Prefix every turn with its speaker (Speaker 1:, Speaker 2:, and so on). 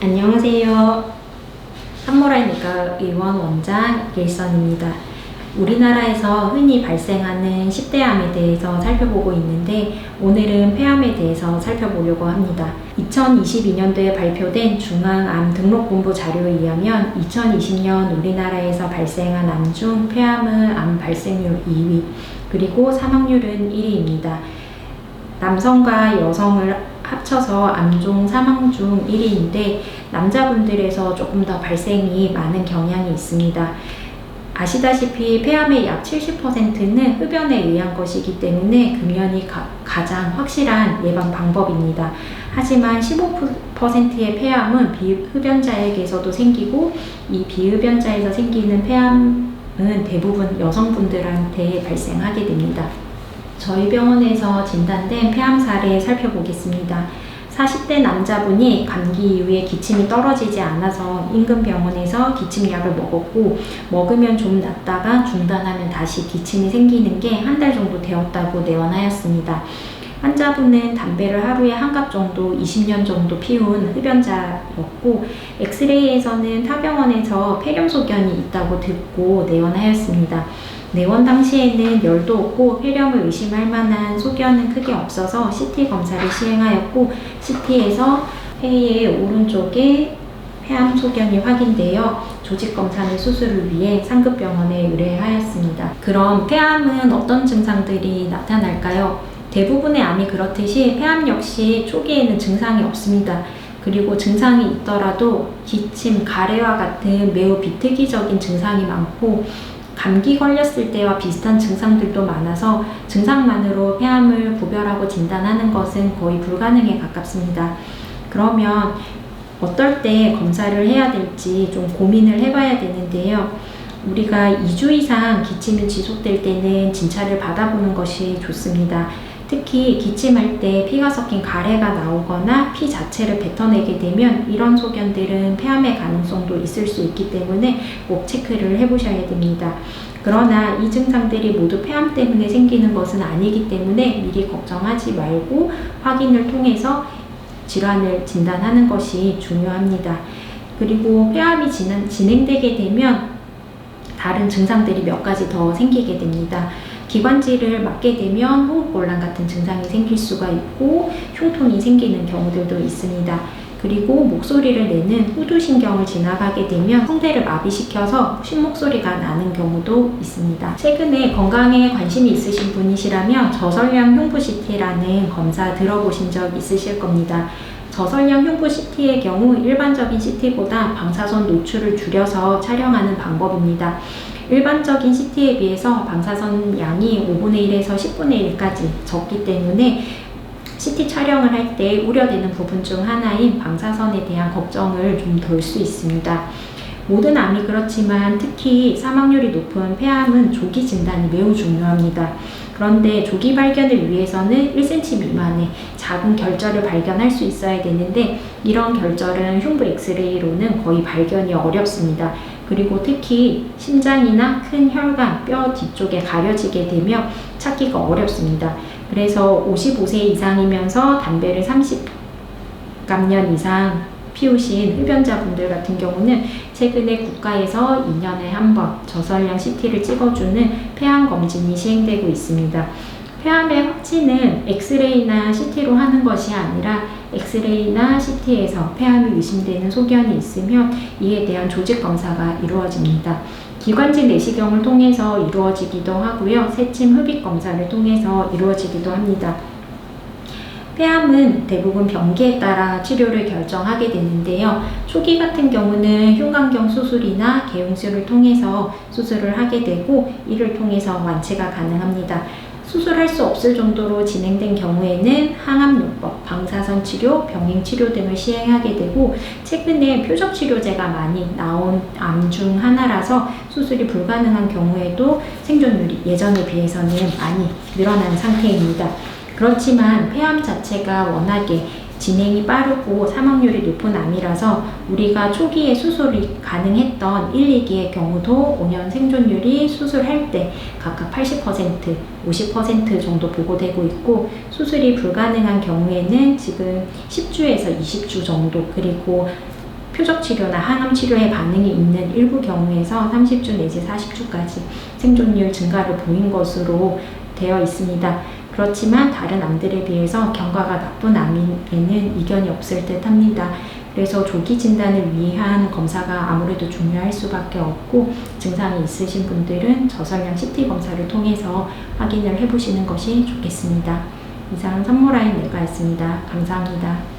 Speaker 1: 안녕하세요. 산모라이니까 의원 원장 일선입니다. 우리나라에서 흔히 발생하는 10대암에 대해서 살펴보고 있는데 오늘은 폐암에 대해서 살펴보려고 합니다. 2022년도에 발표된 중앙암 등록본부 자료에 의하면 2020년 우리나라에서 발생한 암 중 폐암은 암 발생률 2위, 그리고 사망률은 1위입니다. 남성과 여성을 합쳐서 암중 사망 중 1위인데 남자분들에서 조금 더 발생이 많은 경향이 있습니다. 아시다시피 폐암의 약 70%는 흡연에 의한 것이기 때문에 금연이 가장 확실한 예방 방법입니다. 하지만 15%의 폐암은 비흡연자에게서도 생기고, 이 비흡연자에서 생기는 폐암은 대부분 여성분들한테 발생하게 됩니다. 저희 병원에서 진단된 폐암 사례 살펴보겠습니다. 40대 남자분이 감기 이후에 기침이 떨어지지 않아서 인근 병원에서 기침약을 먹었고, 먹으면 좀 낫다가 중단하면 다시 기침이 생기는 게 한 달 정도 되었다고 내원하였습니다. 환자분은 담배를 하루에 한 갑 정도 20년 정도 피운 흡연자였고, 엑스레이에서는 타 병원에서 폐렴소견이 있다고 듣고 내원하였습니다. 내원 당시에는 열도 없고 폐렴을 의심할 만한 소견은 크게 없어서 CT 검사를 시행하였고, CT에서 폐의 오른쪽에 폐암 소견이 확인되어 조직 검사는 수술을 위해 상급병원에 의뢰하였습니다. 그럼 폐암은 어떤 증상들이 나타날까요? 대부분의 암이 그렇듯이 폐암 역시 초기에는 증상이 없습니다. 그리고 증상이 있더라도 기침, 가래와 같은 매우 비특이적인 증상이 많고, 감기 걸렸을 때와 비슷한 증상들도 많아서 증상만으로 폐암을 구별하고 진단하는 것은 거의 불가능에 가깝습니다. 그러면 어떨 때 검사를 해야 될지 좀 고민을 해봐야 되는데요. 우리가 2주 이상 기침이 지속될 때는 진찰을 받아보는 것이 좋습니다. 특히 기침할 때 피가 섞인 가래가 나오거나 피 자체를 뱉어내게 되면 이런 소견들은 폐암의 가능성도 있을 수 있기 때문에 꼭 체크를 해보셔야 됩니다. 그러나 이 증상들이 모두 폐암 때문에 생기는 것은 아니기 때문에 미리 걱정하지 말고 확인을 통해서 질환을 진단하는 것이 중요합니다. 그리고 폐암이 진행되게 되면 다른 증상들이 몇 가지 더 생기게 됩니다. 기관지를 맞게 되면 호흡곤란 같은 증상이 생길 수가 있고, 흉통이 생기는 경우들도 있습니다. 그리고 목소리를 내는 후두신경을 지나가게 되면 성대를 마비시켜서 쉰목소리가 나는 경우도 있습니다. 최근에 건강에 관심이 있으신 분이시라면 저설량 흉부 CT라는 검사 들어보신 적 있으실 겁니다. 저설량 흉부 CT의 경우 일반적인 CT보다 방사선 노출을 줄여서 촬영하는 방법입니다. 일반적인 CT에 비해서 방사선 양이 5분의 1에서 10분의 1까지 적기 때문에 CT 촬영을 할 때 우려되는 부분 중 하나인 방사선에 대한 걱정을 좀 덜 수 있습니다. 모든 암이 그렇지만 특히 사망률이 높은 폐암은 조기 진단이 매우 중요합니다. 그런데 조기 발견을 위해서는 1cm 미만의 작은 결절을 발견할 수 있어야 되는데, 이런 결절은 흉부 엑스레이로는 거의 발견이 어렵습니다. 그리고 특히 심장이나 큰 혈관, 뼈 뒤쪽에 가려지게 되면 찾기가 어렵습니다. 그래서 55세 이상이면서 담배를 30감년 이상 피우신 흡연자분들 같은 경우는 최근에 국가에서 2년에 한 번 저설량 CT를 찍어주는 폐암 검진이 시행되고 있습니다. 폐암의 확진은 엑스레이나 CT로 하는 것이 아니라 엑스레이나 CT에서 폐암이 의심되는 소견이 있으면 이에 대한 조직 검사가 이루어집니다. 기관지 내시경을 통해서 이루어지기도 하고요. 새침 흡입 검사를 통해서 이루어지기도 합니다. 폐암은 대부분 병기에 따라 치료를 결정하게 되는데요. 초기 같은 경우는 흉곽경 수술이나 개용술을 통해서 수술을 하게 되고, 이를 통해서 완치가 가능합니다. 수술할 수 없을 정도로 진행된 경우에는 항암요법, 방사선 치료, 병행 치료 등을 시행하게 되고, 최근에 표적 치료제가 많이 나온 암 중 하나라서 수술이 불가능한 경우에도 생존율이 예전에 비해서는 많이 늘어난 상태입니다. 그렇지만 폐암 자체가 워낙에 진행이 빠르고 사망률이 높은 암이라서 우리가 초기에 수술이 가능했던 1, 2기의 경우도 5년 생존율이 수술할 때 각각 80%, 50% 정도 보고되고 있고, 수술이 불가능한 경우에는 지금 10주에서 20주 정도, 그리고 표적 치료나 항암 치료에 반응이 있는 일부 경우에서 30주 내지 40주까지 생존율 증가를 보인 것으로 되어 있습니다. 그렇지만 다른 암들에 비해서 경과가 나쁜 암에는 이견이 없을 듯 합니다. 그래서 조기 진단을 위한 검사가 아무래도 중요할 수밖에 없고, 증상이 있으신 분들은 저설량 CT 검사를 통해서 확인을 해보시는 것이 좋겠습니다. 이상 산모라인 내과였습니다. 감사합니다.